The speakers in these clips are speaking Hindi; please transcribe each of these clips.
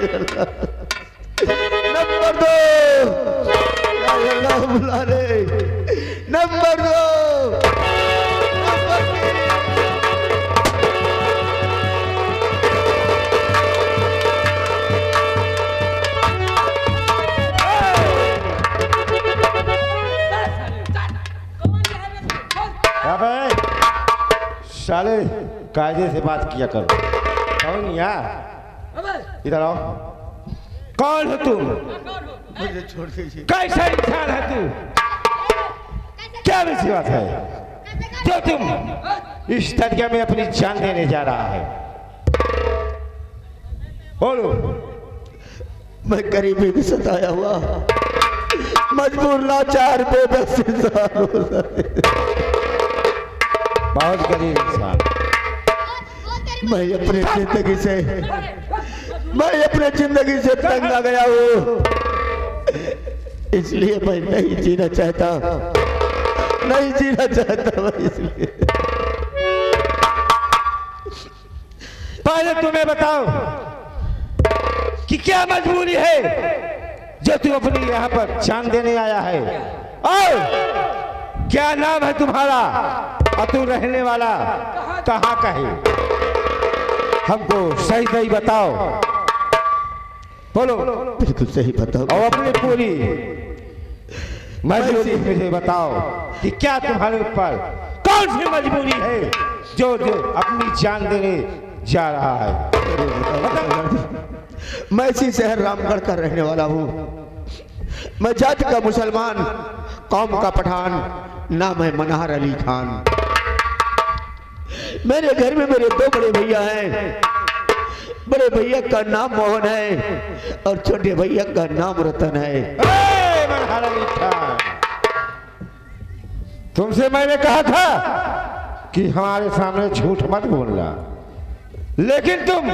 नंबर 2 बुला रहे, नंबर 2 नंबर 3। साले कायदे से बात किया करो। कौन यार, इधर आओ। कौन हो तुम? मुझे छोड़ दीजिए। कैसा इंसान है तू? क्या मुसीबत है जो तुम इस दरिया में अपनी जान देने जा रहा है? बोलो। मैं गरीबी में सताया हुआ, मजबूर, लाचार, बेबस इंसान हूं। बहुत गरीब इंसान। मैं अपनी जिंदगी से तंग आ गया हूँ, इसलिए मैं नहीं जीना चाहता मैं इसलिए। पहले तुम्हें बताओ कि क्या मजबूरी है जो तू अपनी यहाँ पर जान देने आया है, और क्या नाम है तुम्हारा, और तू रहने वाला कहाँ का है? हमको सही सही बताओ। बोलो। बिल्कुल सही बताओ। और अपनी पूरी मजबूरी मुझे बताओ कि क्या तुम्हारे ऊपर कौन सी मजबूरी है जो अपनी जान देने जा रहा है? मैं इसी शहर रामगढ़ का रहने वाला हूँ। मैं जाति का मुसलमान, कौम का पठान, नाम है मनहर अली खान। मेरे घर में मेरे 2 बड़े भैया हैं। बड़े भैया का नाम मोहन है और छोटे भैया का नाम रतन है। मनहर अली खान, तुमसे मैंने कहा था कि हमारे सामने झूठ मत बोलना, लेकिन तुम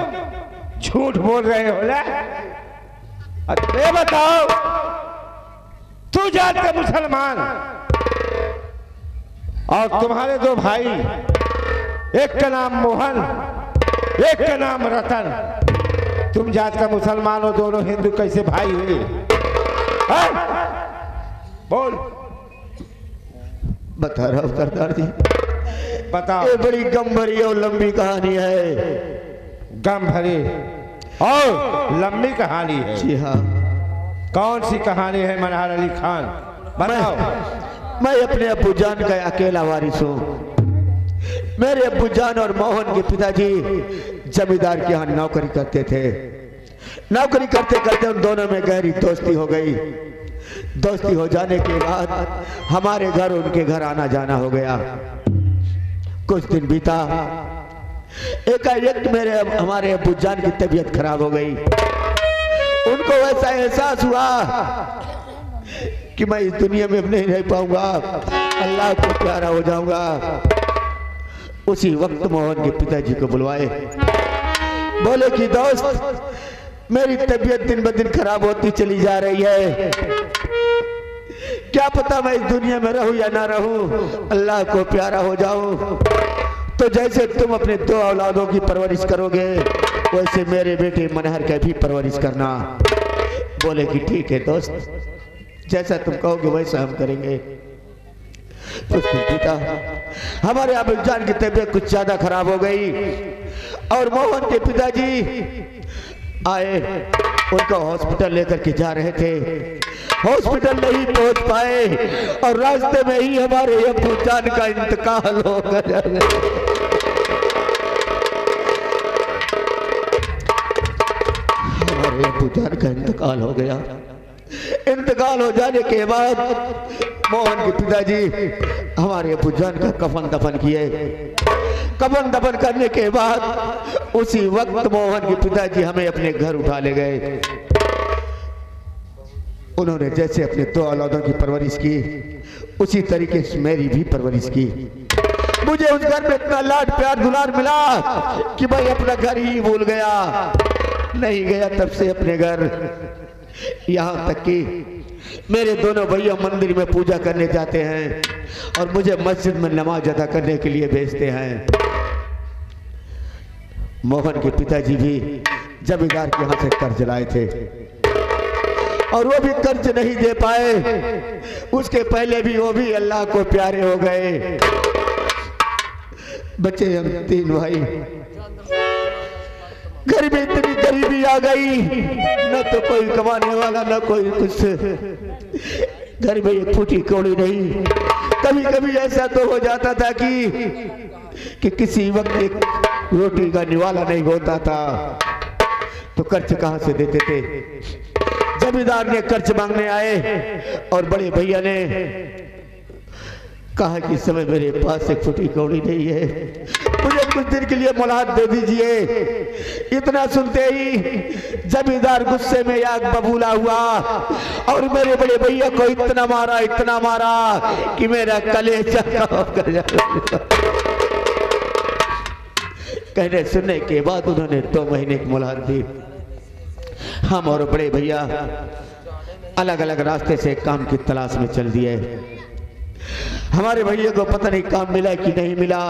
झूठ बोल रहे हो ना। ये बताओ, तू जात का मुसलमान और तुम्हारे 2 भाई, एक का नाम मोहन, एक का नाम रतन, तुम जात का मुसलमान हो, दोनों हिंदू कैसे भाई हुए? बोल। बता रहा हूँ सरदार जी। बताओ। ये बड़ी गम भरी और लंबी कहानी है। गम भरी और लंबी कहानी है? जी हाँ। कौन सी कहानी है मनहर अली खान, बताओ। मैं अपने अब्बू जान का अकेला वारिस हूँ। मेरे अब्बू जान और मोहन के पिताजी जमींदार के यहाँ नौकरी करते थे। नौकरी करते करते उन दोनों में गहरी दोस्ती हो गई। दोस्ती हो जाने के बाद हमारे घर उनके घर आना जाना हो गया। कुछ दिन बीता, एकाएक हमारे अब्बू जान की तबीयत खराब हो गई। उनको ऐसा एहसास हुआ कि मैं इस दुनिया में नहीं रह पाऊंगा, अल्लाह को प्यारा हो जाऊंगा। उसी वक्त मोहन के पिताजी को बुलवाए, बोले कि दोस्त, मेरी तबीयत दिन ब दिन खराब होती चली जा रही है, क्या पता मैं इस दुनिया में रहूं या ना रहूं, अल्लाह को प्यारा हो जाऊं। तो जैसे तुम अपने 2 औलादों की परवरिश करोगे, वैसे मेरे बेटे मनहर का भी परवरिश करना। बोले कि ठीक है दोस्त, जैसा तुम कहोगे वैसा हम करेंगे। कुछ दिन बीता, हमारे अब्बू जान की तबीयत कुछ ज्यादा खराब हो गई और मोहन के पिताजी आए, उनको हॉस्पिटल लेकर के जा रहे थे। हॉस्पिटल नहीं पहुंच पाए और रास्ते में ही हमारे अब्बू जान का इंतकाल हो गया। हमारे अब्बू जान का इंतकाल हो गया। इंतकाल हो जाने के बाद मोहन के पिताजी हमारे अब्बू जान का कफन दफन किए। कफन दफन करने के बाद उसी वक्त मोहन के पिताजी हमें अपने घर उठा ले गए। उन्होंने जैसे अपने 2 औलादों की परवरिश की, उसी तरीके से मेरी भी परवरिश की। मुझे उस घर में इतना लाड प्यार दुलार मिला कि मैं अपना घर ही भूल गया, नहीं गया तब से अपने घर। यहाँ तक कि मेरे दोनों भैया मंदिर में पूजा करने जाते हैं और मुझे मस्जिद में नमाज अदा करने के लिए भेजते हैं। मोहन के पिताजी भी जमींदार के यहाँ से कर्ज लाए थे और वो भी कर्ज नहीं दे पाए। उसके पहले भी वो भी अल्लाह को प्यारे हो गए। बच्चे हम 3 भाई, घर में इतनी गरीबी आ गई, न तो कोई कमाने वाला न कोई कुछ, घर में एक फूटी कौड़ी नहीं। कभी कभी ऐसा तो हो जाता था कि किसी वक्त एक रोटी का निवाला नहीं होता था, तो कर्ज कहां से देते थे। जमींदार ने कर्ज मांगने आए और बड़े भैया ने कहा कि इस समय मेरे पास एक फूटी कौड़ी नहीं है, मुझे कुछ दिन के लिए मोहलत दे दीजिए। इतना सुनते ही जमींदार गुस्से में आग बबूला हुआ और मेरे बड़े भैया को इतना मारा कि मेरा कलेजा कांप कर जाता। कहने सुनने के बाद उन्होंने 2 महीने की मोहलत दी। हम और बड़े भैया अलग अलग रास्ते से काम की तलाश में चल दिए। हमारे भैया को पता नहीं काम मिला कि नहीं मिला,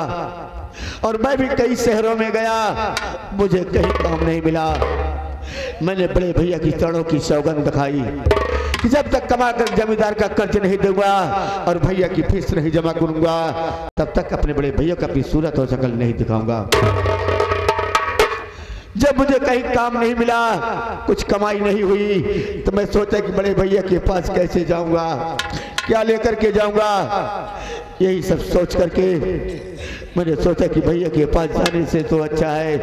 और मैं भी कई शहरों में गया, मुझे कहीं काम नहीं मिला। मैंने बड़े भैया की चरणों की सौगंध खाई कि जब तक कमा कर जमींदार का कर्ज नहीं दूंगा और भैया की फीस नहीं जमा करूंगा, तब तक अपने बड़े भैया का अपनी सूरत और शक्ल नहीं दिखाऊंगा। जब मुझे कहीं काम नहीं मिला, कुछ कमाई नहीं हुई, तो मैं सोचा कि बड़े भैया के पास कैसे जाऊंगा, क्या लेकर के जाऊंगा। यही सब सोच करके मैंने सोचा कि भैया के पास जाने से तो अच्छा है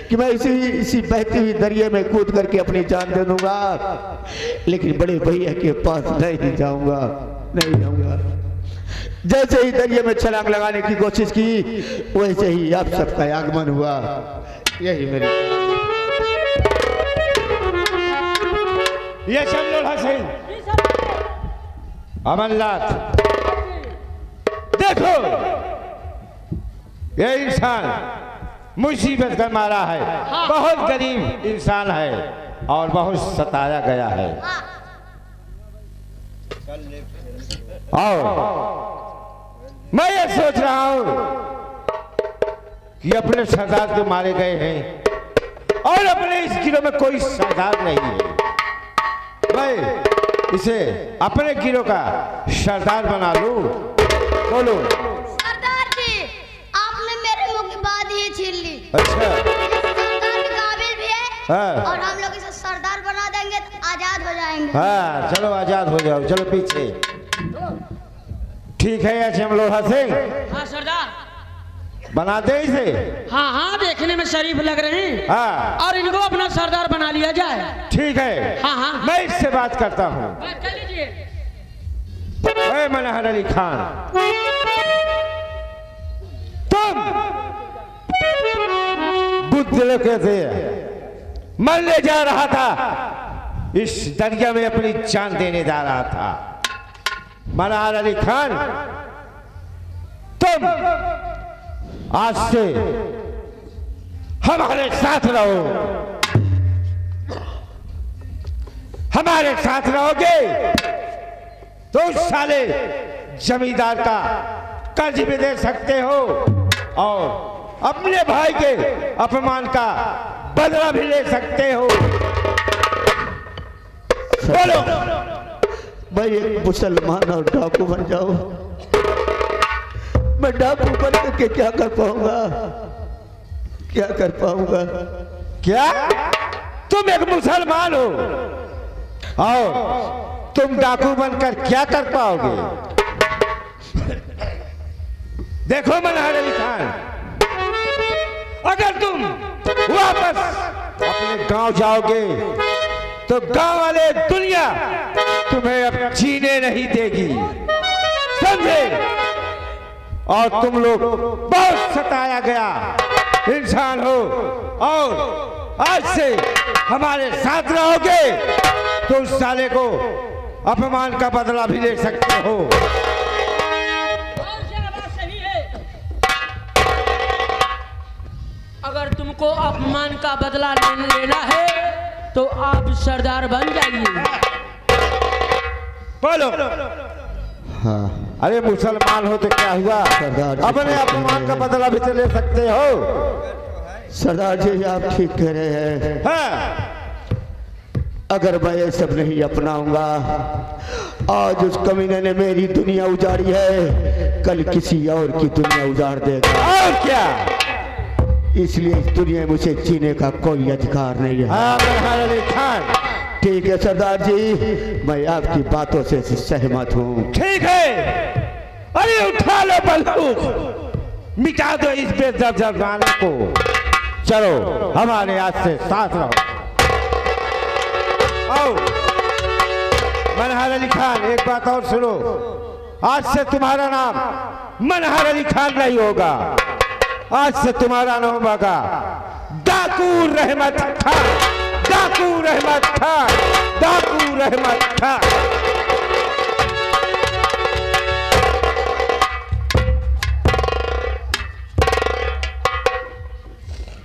कि मैं इसी बहती हुई दरिया में कूद करके अपनी जान दे दूंगा, लेकिन बड़े भैया के पास नहीं जाऊंगा। जैसे ही दरिया में छलांग लगाने की कोशिश की, वैसे ही आप सबका आगमन हुआ। यही मेरी ये शमनुल हसन अमरनाथ, देखो ये इंसान मुसीबत का मारा है, बहुत गरीब इंसान है और बहुत सताया गया है। और मैं ये सोच रहा हूं कि अपने सरदार तो मारे गए हैं और अपने इस गिरोह में कोई सरदार नहीं है। मैं इसे अपने गिरोह का सरदार बना लूं। बोलो। सरदार जी, आपने मेरे मुंह की बात ही छीन ली। अच्छा। सरदार भी काबिल भी है। हाँ। और हम लोग इसे सरदार बना देंगे तो आजाद हो जाएंगे। हाँ, चलो आजाद हो जाओ, चलो पीछे। ठीक है शमनुल हसन। हाँ सरदार, बना दे इसे। हाँ हाँ, देखने में शरीफ लग रहे हैं। हाँ। और इनको अपना सरदार बना लिया जाए। ठीक है। हाँ हाँ, मैं इससे बात करता हूँ। बात कर लीजिए। मनहर अली खान, तुम बुद्ध कैसे मरने जा रहा था, इस दरिया में अपनी जान देने जा रहा था। मनहर अली खान, तुम आज से हमारे साथ रहो, हमारे साथ रहोगे तो उस साले जमींदार का कर्ज भी दे सकते हो और अपने भाई के अपमान का बदला भी ले सकते हो। बोलो। मैं एक मुसलमान और डाकू बन जाऊं, मैं डाकू बन करके क्या कर पाऊंगा, क्या कर पाऊंगा। क्या तुम एक मुसलमान हो और तुम डाकू बनकर क्या कर पाओगे? देखो मनहर अली खान, अगर तुम वापस अपने गांव जाओगे तो गांव वाले दुनिया तुम्हें अब जीने नहीं देगी, समझे? और तुम लोग बहुत सताया गया इंसान हो और आज से हमारे साथ रहोगे तो उस साले को अपमान का बदला भी ले सकते हो। सही है, अगर तुमको अपमान का बदला लेना है तो आप सरदार बन जाइए। बोलो। हाँ अरे मुसलमान हो तो क्या हुआ, सरदार जी, अपने अपमान का बदला भी तो ले सकते हो। सरदार जी आप ठीक कह रहे हैं। हाँ। अगर मैं ये सब नहीं अपनाऊंगा, आज उस कमीने ने मेरी दुनिया उजाड़ी है, कल किसी और की दुनिया उजाड़ देगा। और क्या? इसलिए इस दुनिया में मुझे जीने का कोई अधिकार नहीं है। हाँ मनहर अली खान। ठीक है सरदार जी, मैं आपकी बातों से सहमत हूँ। ठीक है। अरे उठा लो बंदूक, मिटा दो इस बेदर्द गाने को। चलो हमारे हाथ से साथ रहो। आओ मनहर अली खान, एक बात और सुनो, आज से तुम्हारा नाम मनहर अली खान नहीं होगा, आज से तुम्हारा नाम होगा डाकू रहमत खान। डाकू रहमत खान, डाकू रहमत खान।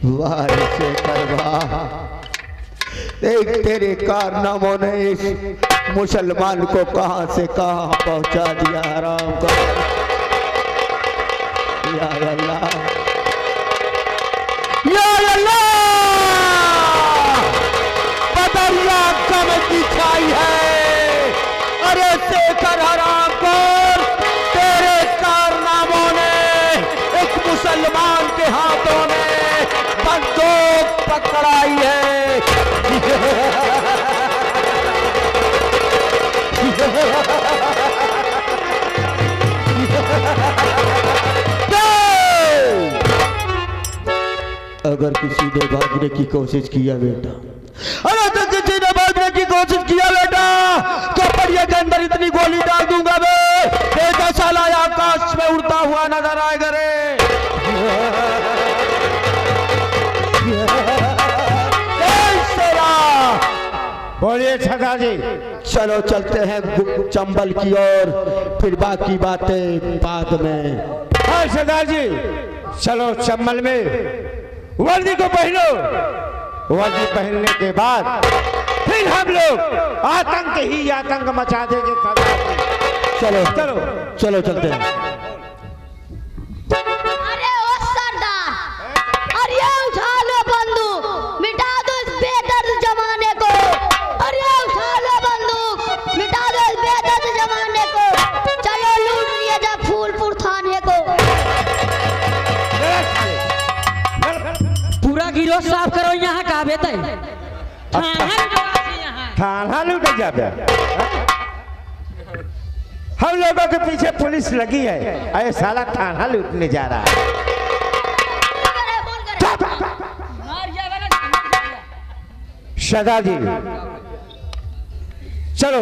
वाह शेखर वाह, देख तेरे कारनामों ने इस मुसलमान को कहां से कहां पहुंचा दिया। हराम का या अल्लाह, या अल्लाह, बदरिया कम की छाई है। अरे शेखर हराम कर, तेरे कारनामों ने एक मुसलमान के हाथों में बंदूक पकड़ाई है। अगर किसी ने भागने की कोशिश किया बेटा, अरे तो किसी ने भागने की कोशिश किया बेटा, तो परिया के अंदर इतनी गोली डाल दूंगा मैं, देखा साला आकाश में उड़ता हुआ नजर आएगा रे। बोलिए सरदार जी। चलो चलते हैं चंबल की ओर, फिर बाकी बातें बाद में। हाँ सरदार जी, चलो चंबल में वर्दी को पहनो। वर्दी पहनने के बाद फिर हम लोग आतंक ही आतंक मचा देंगे सरदार जी। चलो चलो चलो चलते हैं। अरे ओ सरदार, अरे उठा लो बंदूक, मिटा दो इस बेदर्द जमाने को। अरे उठा लो बंदूक, मिटा दो इस बेदर्द जमाने को। चलो लूट लिया जा फूलपुर थाने को। पूरा गिरोह साफ करो यहाँ का बेटे। थाना लूट जाबे। हम लोगों के पीछे पुलिस लगी है, अरे साला थाना लूटने जा रहा है। सरदार जी चलो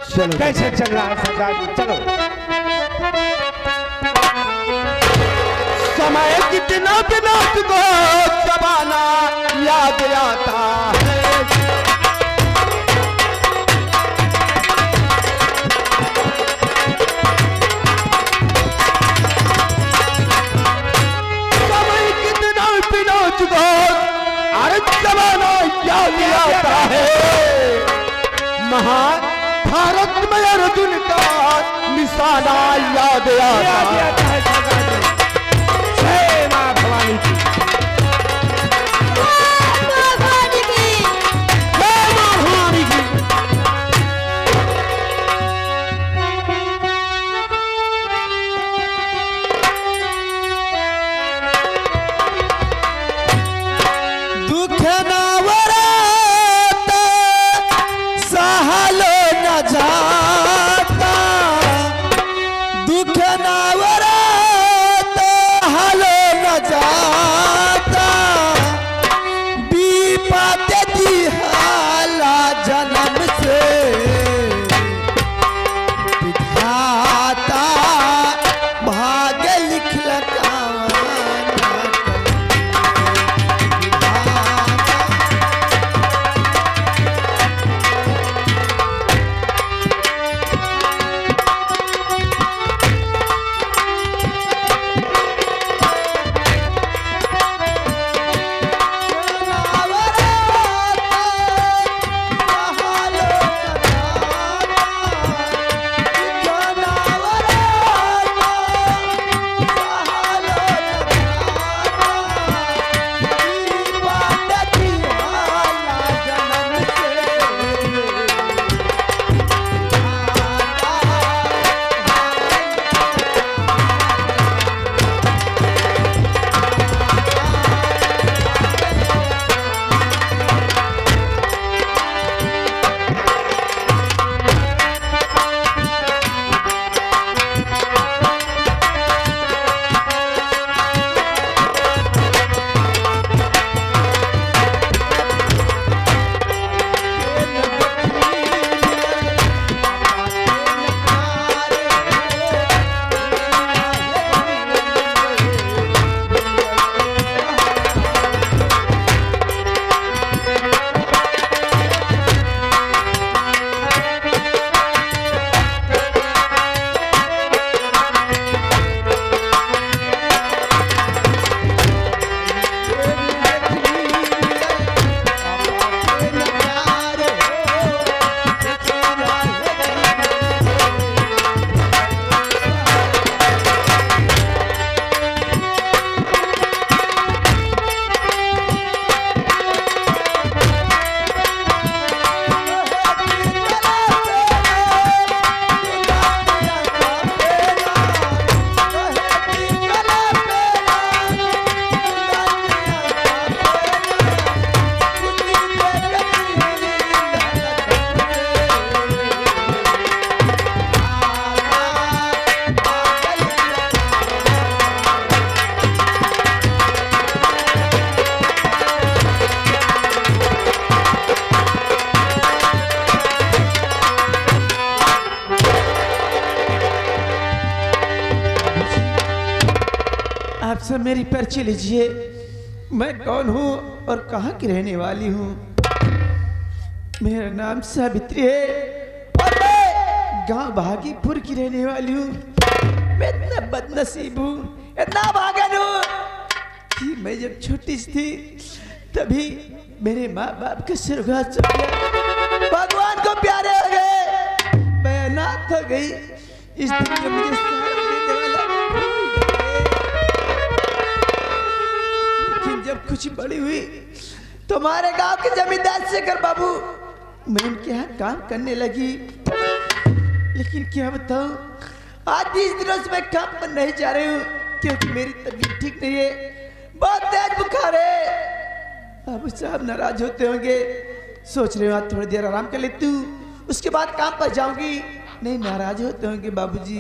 चलो कैसे चल रहा है सरदार जी, चलो। समय कितना बिना को जमाना याद आता है। समय कितना बिना को अरे जमाना याद आता है। महान भारत में अर्जुन का निशाना याद आता है। से मेरी परिचय लीजिए, मैं कौन हूँ और कहाँ की रहने वाली हूँ। मेरा नाम सावित्री है और मैं गांव भागीपुर की रहने वाली हूँ। मैं इतना बदनसीब हूँ, इतना भागन हूँ कि मैं जब छोटी सी थी तभी मेरे माँ बाप के स्वर्गवास हो गया, भगवान को प्यारे हो गए, मैं अनाथ हो गई। इस दुनिया में मुझे सहारा देने वाला, लेकिन जब कुछ बड़ी हुई तो हमारे गांव के जमींदार शेखर बाबू, मैं उनके यहाँ काम करने लगी। लेकिन क्या बताऊं, आज 20 दिनों से मैं काम पर नहीं जा रही हूँ क्योंकि मेरी तबीयत ठीक नहीं है, बहुत तेज बुखार है। अब साहब नाराज होते होंगे, सोच रहे हो आज थोड़ी देर आराम कर लेती हूँ, उसके बाद काम पर जाऊंगी। नहीं नाराज होते होंगे बाबूजी।